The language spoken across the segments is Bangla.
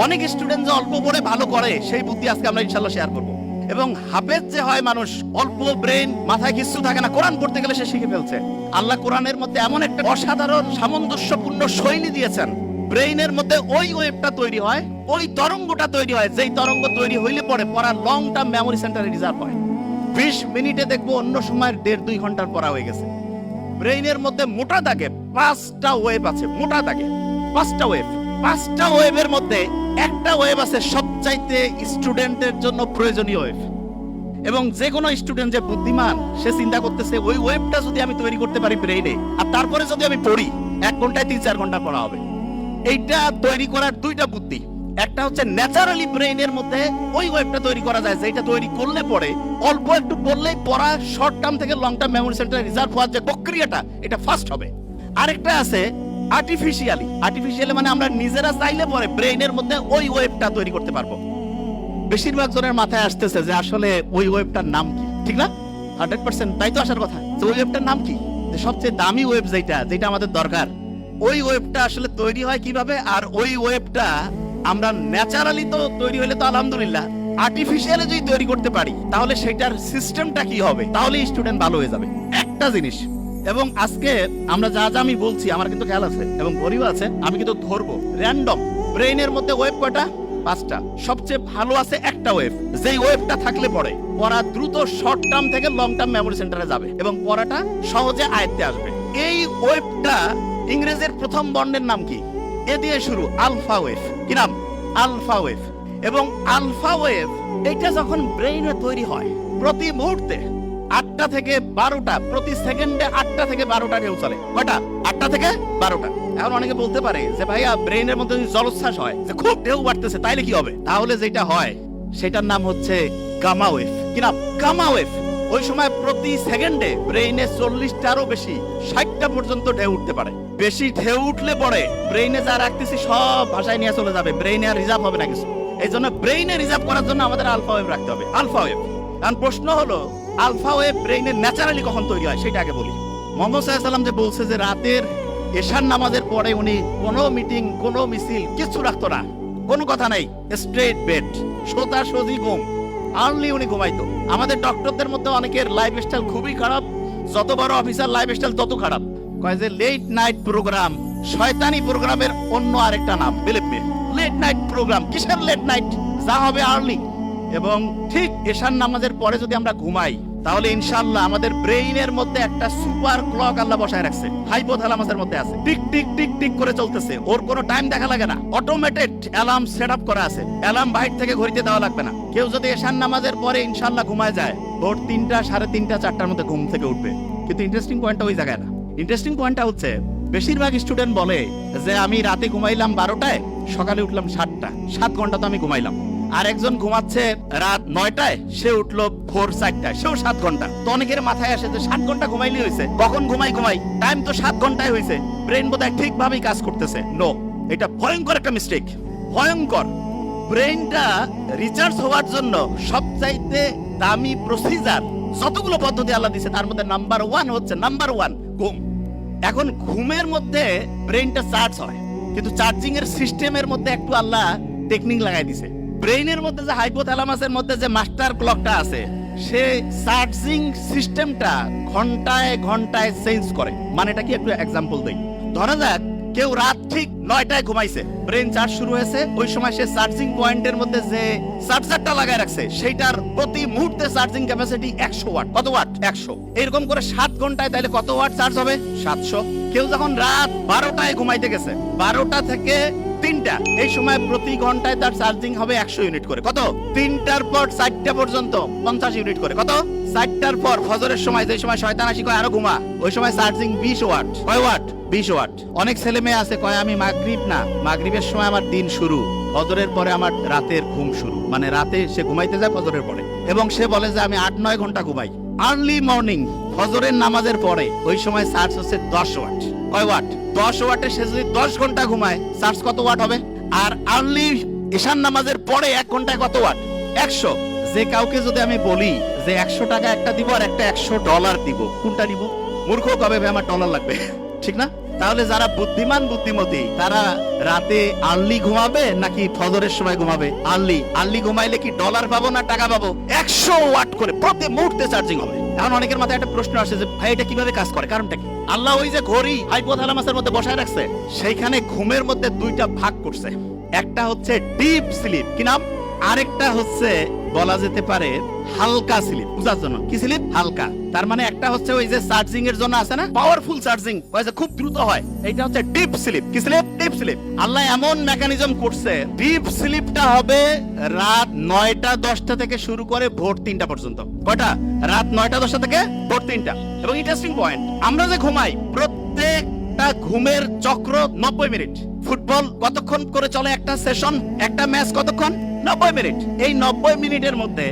অনেক স্টুডেন্ট যে অল্প পড়ে ভালো করে সেই বুদ্ধি আজকে আমরা ইনশাআল্লাহ শেয়ার করব। এবং হাফেজ যে হয় মানুষ, অল্প ব্রেন, মাথায় কিছু থাকে না, কোরআন পড়তে গেলে সে শিখে ফেলছে। আল্লাহ কোরআনের মধ্যে এমন একটা অসাধারণ সামঞ্জস্যপূর্ণ শৈলী দিয়েছেন, ব্রেইনের মধ্যে ওই ওয়েভটা তৈরি হয়, ওই তরঙ্গটা তৈরি হয়, যেই তরঙ্গ তৈরি হইলে পরে পড়া লং টার্ম মেমোরি সেন্টারে রিজার্ভ হয়। 20 মিনিটে দেখবো অন্য সময় 1.5-2 ঘন্টার পড়া হয়ে গেছে। ব্রেইনের মধ্যে মোটা দাগে 5টা ওয়েভ আছে, মোটা দাগে 5টা ওয়েভ। 5টা ওয়েভের মধ্যে একটা ওয়েভ আছে সবচাইতে স্টুডেন্টের জন্য প্রয়োজনীয় ওয়েভ। এবং যে কোনো স্টুডেন্ট যে বুদ্ধিমান, সে চিন্তা করতেছে ওই ওয়েভটা যদি আমি তৈরি করতে পারি ব্রেইনে, আর তারপরে যদি আমি পড়ি 1 ঘন্টায় 3-4 ঘন্টা পড়া হবে। এইটা তৈরি করার 2টা বুদ্ধি। একটা হচ্ছে ন্যাচারালি ব্রেইনের মধ্যে ওই ওয়েভটা তৈরি করা যায়, যেটা তৈরি করলে পরে অল্প একটু পড়লেই পড়া শর্ট টার্ম থেকে লং টার্ম মেমোরি সেন্টারে রিজার্ভ হওয়ার যে প্রক্রিয়াটা, এটা ফাস্ট হবে। আরেকটা আছে আর্টিফিশিয়ালি মানে আমরা নিজেরা চাইলে পরে ব্রেইনের মধ্যে ওই ওয়েভটা তৈরি করতে পারবো। বেশিরভাগ জনের মাথায় আসতেছে যে আসলে ওই ওয়েভটার নাম কি, ঠিক না? 100% তাই তো আসার কথা, যে ওই ওয়েভটার নাম কি, যে সবচেয়ে দামি ওয়েভ যেটা আমাদের দরকার, ওই ওয়েভটা আসলে তৈরি হয় কিভাবে? আর ওই ওয়েভটা আমরা ন্যাচারালি তো তৈরি হলে তো আলহামদুলিল্লাহ, আর্টিফিশিয়ালি যদি তৈরি করতে পারি তাহলে সেটার সিস্টেমটা কি হবে, তাহলে স্টুডেন্ট ভালো হয়ে যাবে। একটা জিনিস, এবং আজকে আমরা যা যা আমি বলছি আমার কিন্তু খেয়াল আছে এবং গরিব আছে, আমি কিন্তু ধরবো র্যান্ডম। ব্রেইনের মধ্যে ওয়েভ কয়টা? 5টা। সবচেয়ে ভালো আছে একটা ওয়েভ, যেই ওয়েভটা থাকলে পরে পড়া দ্রুত শর্ট টার্ম থেকে লং টার্ম মেমোরি সেন্টারে যাবে এবং পড়াটা সহজে আয়ত্তে আসবে। এই ওয়েভটা ইংরেজির প্রথম বর্ণের নাম কি? এ দিয়ে শুরু, আলফা ওয়েভ। কি নাম? Alpha wave. এবং আলফা ওয়েভ এটা যখন ব্রেইনে তৈরি হয়, প্রতি মুহূর্তে 8টা থেকে 12টা, প্রতি সেকেন্ডে 8টা থেকে 12টা ঢেউ চলে। কয়টা? 8টা থেকে 12টা। এখন অনেকে বলতে পারে যে ভাইয়া ব্রেইনের মধ্যে যদি জলোচ্ছ্বাস হয়, যে খুব ঢেউ বাড়তেছে, তাইলে কি হবে? তাহলে যেটা হয় সেটার নাম হচ্ছে গামা ওয়েভ। কি নাম? Gamma wave. ওই সময় প্রতি সেকেন্ডে ব্রেইনে 40টারও বেশি, 60টা পর্যন্ত ঢেউ উঠতে পারে। বেশি ঢেউ উঠলে পরে ব্রেইনে যা রাখতেছি সব ভাষায় নিয়ে চলে যাবে, ব্রেইনে আর রিজার্ভ হবে না কিছু। এই জন্য ব্রেইনে রিজার্ভ করার জন্য আমাদের আলফা ওয়েভ রাখতে হবে। Alpha wave. কারণ প্রশ্ন হলো আলফা ওয়েভ ব্রেইনে ন্যাচারালি কখন তৈরি হয় সেটা আগে বলি। মুহাম্মদ সাল্লাল্লাহু আলাইহি ওয়াসাল্লাম যে বলছে যে রাতের এশার নামাজের পরে উনি কোনো মিটিং, কোনো মিছিল কিছু রাখতো না, কোনো কথা নাই, স্ট্রেট বেড, সোজা সজি ঘুম, আর্লি উনি ঘুমাইতো। আমাদের ডক্টরদের মধ্যে অনেকের লাইফস্টাইল খুবই খারাপ, যত বড় অফিসার লাইফস্টাইল তত খারাপ। কয় যে লেট নাইট প্রোগ্রাম, শয়তানি প্রোগ্রামের অন্য আরেকটা নাম, believe me. Late night program, কিসের লেট নাইট? যা হবে আর্লি। এবং ঠিক এশার নামাজের পরে যদি আমরা ঘুমাই তাহলে ইনশাআল্লাহ আমাদের ব্রেইনের মধ্যে একটা সুপার ক্লক আল্লাহ বসায় রাখছে, হাইপোথ্যালামাসের মধ্যে আছে, টিক টিক টিক টিক করে চলতেছে। ওর কোনো টাইম দেখা লাগে না, অটোমেটেড অ্যালার্ম সেটআপ করা আছে, অ্যালার্ম বাইরে থেকে ঘড়িতে দেওয়া লাগবে না। কেউ যদি এশার নামাজের পরে ইনশাআল্লাহ ঘুমায় যায়, ভোর 3টা, 3:30, 4টার মধ্যে ঘুম থেকে উঠবে। কিন্তু ইন্টারেস্টিং পয়েন্টটা ওই জায়গায় না। ইন্টারেস্টিং পয়েন্টটা হচ্ছে বেশিরভাগ স্টুডেন্ট বলে যে আমি রাতে ঘুমাইলাম 12টায়, সকালে উঠলাম 7টা, 7 ঘন্টা তো আমি ঘুমাইলাম। আর একজন ঘুমাচ্ছে রাত 9টায়, সে উঠলো ভোর 4টায়, সেও 7 ঘন্টা। তো অনেকের মাথায় আসে যে 7 ঘন্টা ঘুমাইলেই হয়েছে, কখন ঘুমাই, টাইম তো 7 ঘন্টায় হয়েছে, ব্রেন বোধহয় ঠিকভাবেই কাজ করতেছে। নো, এটা ভয়ঙ্কর একটা মিস্টেক, ভয়ঙ্কর। ব্রেনটা রিচার্জ হওয়ার জন্য সবচাইতে দামি প্রসিজার যতগুলো পদ্ধতি আল্লাহ দিয়েছে তার মধ্যে নাম্বার 1 হচ্ছে ঘুম। এখন ঘুমের মধ্যে ব্রেনটা চার্জ হয়, কিন্তু চার্জিং এর সিস্টেমের মধ্যে একটু আল্লাহ টেকনিক লাগাই দিছে। ব্রেইনের মধ্যে যে হাইপোথ্যালামাসের মধ্যে যে মাস্টার ক্লকটা আছে, সে চার্জিং সিস্টেমটা ঘন্টায় ঘন্টায় চেঞ্জ করে। মানে এটা কি একটু এক্সাম্পল দেই। ধরা যাক কেউ রাত ঠিক 9টায় ঘুমাইছে, ব্রেন চার্জ শুরু হয়েছে, ওই সময় সে চার্জিং পয়েন্টের মধ্যে যে চার্জারটা লাগায় রাখছে সেটার প্রতি মুহূর্তে চার্জিং ক্যাপাসিটি 100 ওয়াট। কত ওয়াট? 100। এরকম করে 7 ঘন্টায় তাহলে কত ওয়াট চার্জ হবে? 700। কেউ যখন রাত 12টায় ঘুমাইতে গেছে, 12টা থেকে 3টা, এই সময় প্রতি ঘন্টায় তার চার্জিং হবে 100 ইউনিট করে। কত? 3টার পর 4টা পর্যন্ত 50 ইউনিট করে। কত? 4টার পর ফজরের সময়, যে সময় শয়তান আসি কয় আরো ঘুমা, ওই সময় চার্জিং 20 ওয়াট। কয় ওয়াট? 20 ওয়াট। অনেক ছেলে মেয়ে আছে কয় আমি মাগরিবের সময় আমার দিন শুরু, ফজরের পরে আমার রাতের ঘুম শুরু। মানে রাতে সে ঘুমাইতে যায় ফজরের পরে, এবং সে বলে যে আমি 8-9 ঘন্টা ঘুমাই। আর্লি মর্নিং ফজরের নামাজের পরে ওই সময় চার্জ হচ্ছে 10 ওয়াট। কয় ওয়াট? 10 ওয়াটে সে যদি 10 ঘন্টা ঘুমায়, চার্জ কত ওয়াট হবে? আর আর্লি ঈশান নামাজের পরে 1 ঘন্টায় কত ওয়াট? 100। যে কাউকে যদি আমি বলি যে 100 টাকা একটা দিব আর একটা $100 দিব, কোনটা নিব? মূর্খ কবে ভাই আমার ডলার লাগবে, ঠিক না? তাহলে যারা বুদ্ধিমান বুদ্ধিমতী তারা রাতে আর্লি ঘুমাবে নাকি ফজরের সময় ঘুমাবে? আর্লি ঘুমাইলে কি ডলার পাবো না টাকা পাবো? 100 ওয়াট করে প্রতি মুহূর্তে চার্জিং হবে। এখন অনেকের মাথায় একটা প্রশ্ন আসে যে ভাই এটা কিভাবে কাজ করে, কারণটা কি? আল্লাহ ওই যে ঘড়ি হাইপোথ্যালামাসের মধ্যে বসায় রাখছে, সেইখানে ঘুমের মধ্যে দুইটা ভাগ করছে। একটা হচ্ছে ডিপ স্লিপ, কি নাম? আরেকটা হচ্ছে বলা যেতে পারে হালকা স্লিপ। বুঝার জন্য কি স্লিপ? হালকা। তার মানে একটা হচ্ছে ওই যে চার্জিং এর জন্য আছে না পাওয়ারফুল চার্জিং, ওই যে খুব দ্রুত হয়, এটা হচ্ছে ডিপ স্লিপ। কি স্লিপ? Deep sleep. আল্লাহ এমন মেকানিজম করছে, ডিপ স্লিপটা হবে রাত 9টা 10টা থেকে শুরু করে ভোর 3টা পর্যন্ত। কয়টা? রাত 9টা 10টা থেকে ভোর 3টা। এবং ইন্টারেস্টিং পয়েন্ট, আমরা যে ঘুমাই প্রত্যেকটা ঘুমের চক্র 90 মিনিট। ফুটবল কতক্ষণ করে চলে একটা সেশন, একটা ম্যাচ কতক্ষণ? 90 মিনিট। এই 90 মিনিটের মধ্যে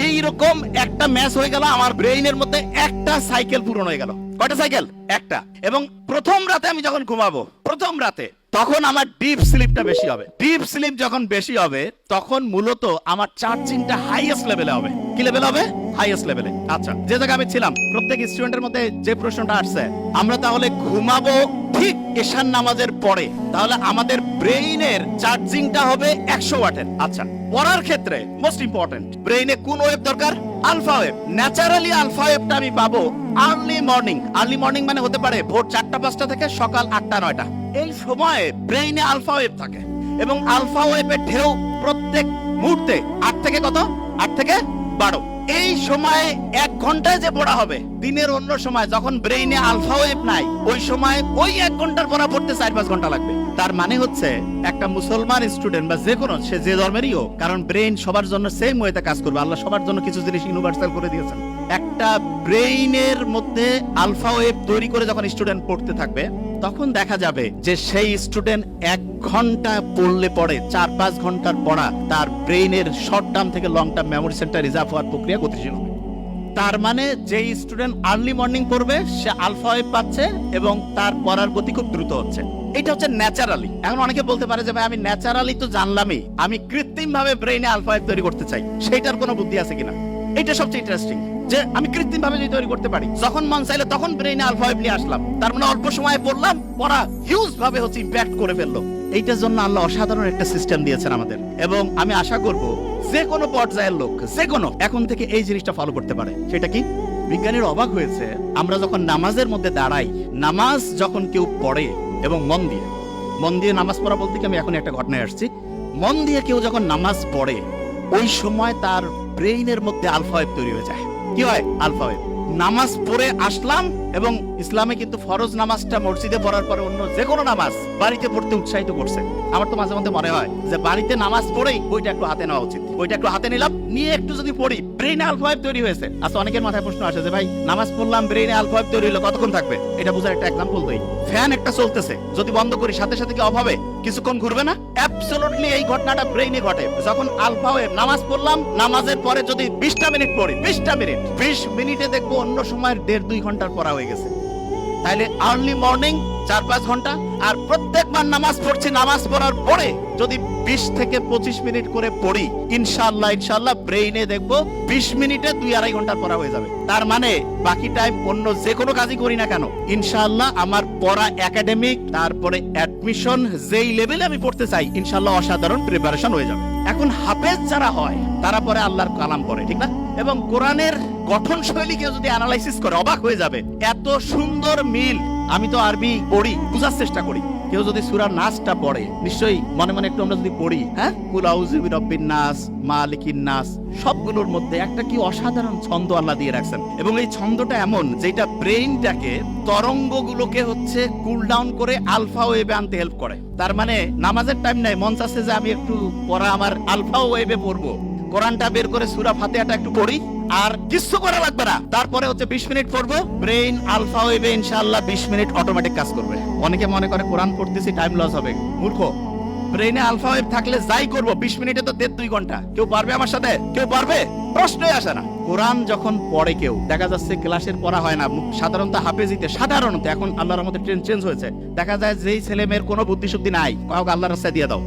এইরকম একটা ম্যাচ হয়ে গেল, আমার ব্রেইনের মধ্যে একটা সাইকেল পূরণ হয়ে গেল। কয়টা সাইকেল? একটা। এবং প্রথম রাতে আমি যখন ঘুমাবো, প্রথম রাতে, তখন আমার ডিপ স্লিপটা বেশি হবে। ডিপ স্লিপ যখন বেশি হবে তখন মূলত আমার চার্জিংটা হাইয়েস্ট লেভেলে হবে। কি লেভেল হবে? হাইয়েস্ট লেভেলে। আচ্ছা, যে জায়গায় আমি ছিলাম, প্রত্যেক স্টুডেন্টের মধ্যে যে প্রশ্নটা আসছে, আমরা তাহলে ঘুমাবো ঠিক এশার নামাজের পরে, তাহলে আমাদের ব্রেইনের চার্জিংটা হবে 100 ওয়াটের। আচ্ছা, পড়ার ক্ষেত্রে মোস্ট ইম্পর্টেন্ট, ব্রেইনে কোন ওয়েভ দরকার? Alpha wave. ন্যাচারালি আলফা ওয়েভটা আমি পাবো আর্লি মর্নিং। আর্লি মর্নিং মানে হতে পারে ভোর 4টা 5টা থেকে সকাল 8টা 9টা। এই সময়ে ব্রেইনে আলফা ওয়েভ থাকে এবং আলফা ওয়েভের ঢেউ প্রত্যেক মুহূর্তে 8 থেকে কত? 8 থেকে 12। এই সময় 1 ঘন্টায় যে পড়া হবে, দিনের অন্য সময় যখন ব্রেইনে আলফা ওয়েভ নাই, ওই সময় ওই 1 ঘন্টার পড়া পড়তে 4-5 ঘন্টা লাগবে। তার মানে হচ্ছে একটা মুসলমান স্টুডেন্ট বা যে কোনো, সে যে ধর্মেরই হোক, কারণ ব্রেইন সবার জন্য সেম ওয়েতে কাজ করবে। আল্লাহ সবার জন্য কিছু জিনিস ইউনিভার্সাল করে দিয়েছেন। একটা ব্রেইনের মধ্যে আলফা ওয়েভ তৈরি করে যখন স্টুডেন্ট পড়তে থাকবে, তখন দেখা যাবে যে সেই স্টুডেন্ট 1 ঘন্টা পড়লে পড়ে 4-5 ঘন্টার পড়া তার ব্রেইনের শর্ট টার্ম থেকে long term memory centre reserve হওয়ার প্রক্রিয়া গতিশীল হবে। তার মানে যেই স্টুডেন্ট আর্লি মর্নিং পড়বে সে আলফা ওয়েভ পাচ্ছে এবং তার পড়ার গতি খুব দ্রুত হচ্ছে। এটা হচ্ছে ন্যাচারালি। এখন অনেকে বলতে পারে যে ভাই আমি ন্যাচারালি তো জানলামই, আমি কৃত্রিম ভাবে ব্রেইনে আলফা ওয়েভ তৈরি করতে চাই, সেইটার কোনো বুদ্ধি আছে কিনা? এটা সবচেয়ে ইন্টারেস্টিং যে আমি কৃত্রিম ভাবে তৈরি করতে পারি। যখন মন চাইলে তখন ব্রেইনে আলফা ওয়েভ নিয়ে আসলাম, তার মানে অল্প সময়ে পড়লাম, পড়া হিউজ ভাবে হচ্ছে ইম্প্যাক্ট করে ফেললো। এইটার জন্য আল্লাহ অসাধারণ একটা সিস্টেম দিয়েছেন আমাদের, এবং আমি আশা করব যে কোনো পর্যায়ের লোক, যে কোনো, এখন থেকে এই জিনিসটা ফলো করতে পারে। সেটা কি? বিজ্ঞানীর অবাক হয়েছে, আমরা যখন নামাজের মধ্যে দাঁড়াই, নামাজ যখন কেউ পড়ে এবং মন দিয়ে নামাজ পড়া বলতে কি আমি এখন একটা ঘটনায় আসছি, মন দিয়ে কেউ যখন নামাজ পড়ে, ওই সময় তার ব্রেইনের মধ্যে আলফা ওয়েভ তৈরি হয়ে যায়। কি হয়? Alpha wave. নামাজ পড়ে আসলাম, এবং ইসলামে কিন্তু ফরজ নামাজটা মসজিদে পড়ার পরে অন্য যে কোনো নামাজ বাড়িতে পড়তে উৎসাহিত করছে। আমার তো মাঝে মধ্যে মনে হয় যে বাড়িতে নামাজ পড়েই বইটা একটু হাতে নেওয়া উচিত। বইটা একটু হাতে নিলাম, নিয়ে একটু যদি পড়ি, ব্রেইনে আলফা ওয়েভ তৈরি হয়েছে। আচ্ছা, অনেকের মাথায় প্রশ্ন আসে যে ভাই নামাজ পড়লাম, ব্রেইনে আলফা ওয়েভ তৈরি হলো, কতক্ষণ থাকবে? এটা বোঝার একটা এক্সাম্পল দেই। ফ্যান একটা চলতেছে, যদি বন্ধ করি সাথে সাথে কি অফ হবে? কিছুক্ষণ ঘুরবে না? অ্যাবসলিউটলি এই ঘটনাটা ব্রেইনে ঘটে যখন আলফা ওয়েভ। নামাজ পড়লাম, নামাজের পরে যদি 20টা মিনিট পড়ি, 20 মিনিটে দেখবো অন্য সময়ের 1.5-2 ঘন্টার পড়া হয়ে গেছে। তাইলে আর্লি মর্নিং 4-5 ঘন্টা, আর প্রত্যেকবার নামাজ পড়ছি, নামাজ পড়ার পরে যদি 20 থেকে 25 মিনিট করে পড়ি, ইনশাআল্লাহ ব্রেইনে দেখবো 20 মিনিটে 2-2.5 ঘন্টার পড়া হয়ে যাবে। তার মানে বাকি টাইম অন্য যে কোনো কাজই করি না কেন, ইনশাআল্লাহ আমার পড়া একাডেমিক, তারপরে অ্যাডমিশন যেই লেভেলে আমি পড়তে চাই, ইনশাআল্লাহ অসাধারণ প্রিপারেশন হয়ে যাবে। এখন হাফেজ যারা হয় তারা পরে আল্লাহর কালাম পড়ে, ঠিক না? এবং কোরআনের গঠন শৈলী কেউ যদি অ্যানালাইসিস করে অবাক হয়ে যাবে, এত সুন্দর মিল। আমি তো আরবি পড়ি, বুঝার চেষ্টা করি। কেউ যদি সূরা নাসটা পড়ে, নিশ্চয়ই মনে মনে একটু আমরা যদি পড়ি, হ্যাঁ, কুল আউযু বিরাব্বিন নাস, মালিকিন নাস, সবগুলোর মধ্যে একটা কি অসাধারণ ছন্দ আল্লাহ দিয়ে রাখছেন। এবং এই ছন্দটা এমন যেটা ব্রেইনটাকে, তরঙ্গগুলোকে হচ্ছে কুল ডাউন করে আলফা ওয়েভে আনতে হেল্প করে। তার মানে নামাজের টাইম নাই, মন চাচ্ছে যে আমি একটু পড়া আমার আলফা ওয়েভে পড়বো, কোরআনটা বের করে সূরা ফাতিহাটা একটু পড়ি, আর কিছু করা লাগবে না। তারপরে হচ্ছে 20 মিনিট পড়বো, ব্রেইন আলফা ওয়েভে ইনশাআল্লাহ 20 মিনিট অটোমেটিক কাজ করবে। অনেকে মনে করে কোরআন পড়তেছি টাইম লস হবে, মূর্খ। ব্রেইনে আলফা ওয়েভ থাকলে যাই করবো 20 মিনিটে তো 1.5-2 ঘন্টা। কেউ পারবে আমার সাথে? কেউ পারবে? প্রশ্নই আসে না। কোরআন যখন পড়ে কেউ, দেখা যাচ্ছে ক্লাসের পড়া হয় না, সাধারণত হাফেজিতে, সাধারণত এখন আল্লাহর রহমতে ট্রেন্ড চেঞ্জ হয়েছে, দেখা যায় যেই ছেলে মেয়ের কোনো বুদ্ধি শুদ্ধি নাই, কাউকে আল্লাহর রাস্তায় দিয়ে দাও।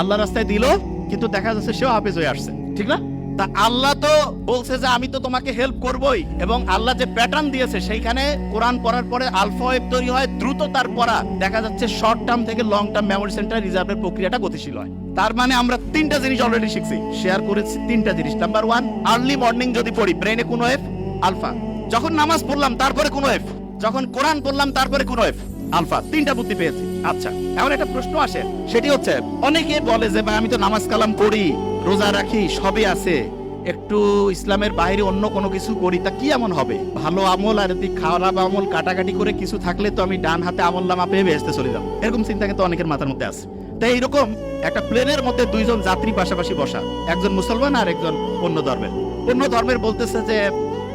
আল্লাহর রাস্তায় দিল, কিন্তু দেখা যাচ্ছে সেও হাফেজ হয়ে আসছে, ঠিক না? তা আল্লাহ তো বলছে যে আমি তো তোমাকে হেল্প করবই, এবং আল্লাহ যে প্যাটার্ন দিয়েছে সেইখানে কোরআন পড়ার পরে আলফা ওয়েভ তৈরি হয়, দ্রুত তার পড়া দেখা যাচ্ছে শর্ট টার্ম থেকে লং টার্ম মেমোরি সেন্টার রিজার্ভের প্রক্রিয়াটা গতিশীল হয়। তার মানে আমরা তিনটা জিনিস অলরেডি শিখছি, শেয়ার করেছি তিনটা জিনিস। নাম্বার 1, আর্লি মর্নিং যদি পড়ি ব্রেনে কোন ওয়েভ আলফা, যখন নামাজ পড়লাম তারপরে কোন ওয়েভ, যখন কোরআন পড়লাম তারপরে কোন ওয়েভ আলফা, তিনটা বুদ্ধি পেয়েছি। আচ্ছা, এখন একটা প্রশ্ন আসে, সেটি হচ্ছে অনেকে বলে যে ভাই আমি তো নামাজ কালাম পড়ি, রোজা রাখি, সবই আছে, একটু ইসলামের বাইরে অন্য কোনো কিছু করি, তা কি এমন হবে? ভালো আমল আর যদি খারাপ আমল কাটাকাটি করে কিছু থাকলে তো আমি ডান হাতে আমল নামা পেয়ে বেহেশতে চলে যাব, এরকম চিন্তা কিন্তু অনেকের মাথার মধ্যে আছে। তাই এইরকম একটা প্লেনের মধ্যে দুইজন যাত্রী পাশাপাশি বসা, একজন মুসলমান আর একজন অন্য ধর্মের বলতেছে যে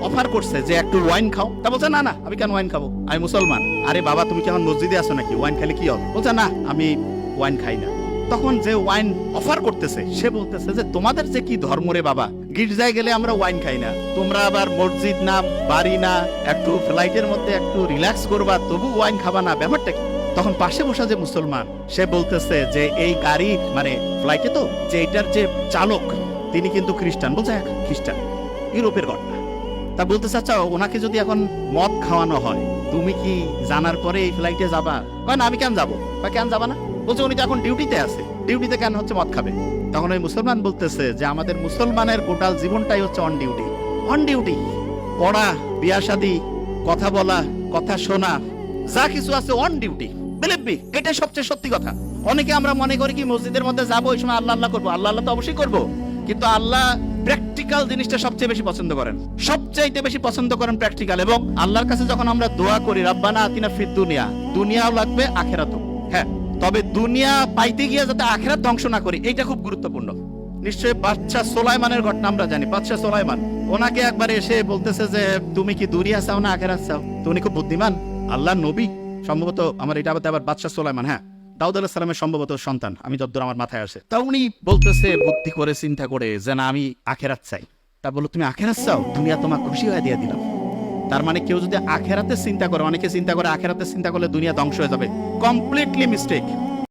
অফার করছে যে একটু ওয়াইন খাও, তা বলছে না না আমি কেন ওয়াইন খাবো, আমি মুসলমান। আরে বাবা তুমি কি এখন মসজিদে আসো নাকি, ওয়াইন খেলে কি হবে? বলছে না আমি ওয়াইন খাই না। তখন যে ওয়াইন অফার করতেছে সে বলতেছে যে তোমাদের যে কি ধর্ম রে বাবা, গির্জায় গেলে আমরা ওয়াইন খাই না, তোমরা আবার মসজিদ না বাড়ি না, একটু ফ্লাইটের মধ্যে একটু রিল্যাক্স করবা তবু ওয়াইন খাবা না, ব্যাপারটা কি? তখন পাশে বসা যে মুসলমান সে বলতেছে যে এই গাড়ি মানে ফ্লাইটে তো যে এটার যে চালক তিনি কিন্তু খ্রিস্টান। বলছে খ্রিস্টান, ইউরোপের ঘটনা। তা বলতে চাচ্ছ ওনাকে যদি এখন মদ খাওয়ানো হয় তুমি কি জানার পরে এই ফ্লাইটে যাবা? না আমি কেন যাবো, বা কেন যাবা না? বলছে উনি তো এখন ডিউটিতে আছে, ডিউটিতে কেন হচ্ছে মদ খাবে? তখন ওই মুসলমান বলতেছে যে আমাদের মুসলমানের টোটাল জীবনটাই হচ্ছে অন ডিউটি, পড়া, বিয়া শাদী, কথা বলা, কথা শোনা, যা কিছু আছে অন ডিউটি। বিলিভ মি, এটাই সবচেয়ে সত্যি কথা। অনেকে আমরা মনে করি কি মসজিদের মধ্যে যাবো ওই সময় আল্লাহ আল্লাহ করবো, আল্লাহ আল্লাহ তো অবশ্যই করবো, কিন্তু আল্লাহ প্র্যাকটিক্যাল জিনিসটা সবচেয়ে বেশি পছন্দ করেন, সবচাইতে বেশি পছন্দ করেন প্র্যাকটিক্যাল। এবং আল্লাহর কাছে যখন আমরা দোয়া করি রাব্বানা আতিনা ফিদ দুনিয়া, দুনিয়াও লাগবে আখিরাতও, হ্যাঁ, তবে দুনিয়া পাইতে গিয়ে যাতে আখিরাত ধ্বংস না করি, এইটা খুব গুরুত্বপূর্ণ। নিশ্চয়ই বাদশা সোলাইমানের ঘটনা আমরা জানি। বাদশা সোলাইমান ওনাকে একবার এসে বলতেছে যে তুমি কি দুনিয়া চাও না আখিরাত চাও? তো উনি খুব বুদ্ধিমান, আল্লাহর নবী সম্ভবত, আমার এটা আবার বাদশা সোলাইমান, হ্যাঁ দাউদ আলাইহিস সালামের সম্ভবত সন্তান, আমি যতদূর আমার মাথায় আসে। তা উনি বলতেছে বুদ্ধি করে চিন্তা করে যে না আমি আখিরাত চাই। তা বললো তুমি আখিরাত চাও, দুনিয়া তোমার খুশি হয়ে দিয়ে দিলাম। তার মানে কেউ যদি আখিরাতে চিন্তা করে, অনেকে চিন্তা করে আখিরাতে চিন্তা করলে দুনিয়া ধ্বংস হয়ে যাবে, কমপ্লিটলি মিস্টেক।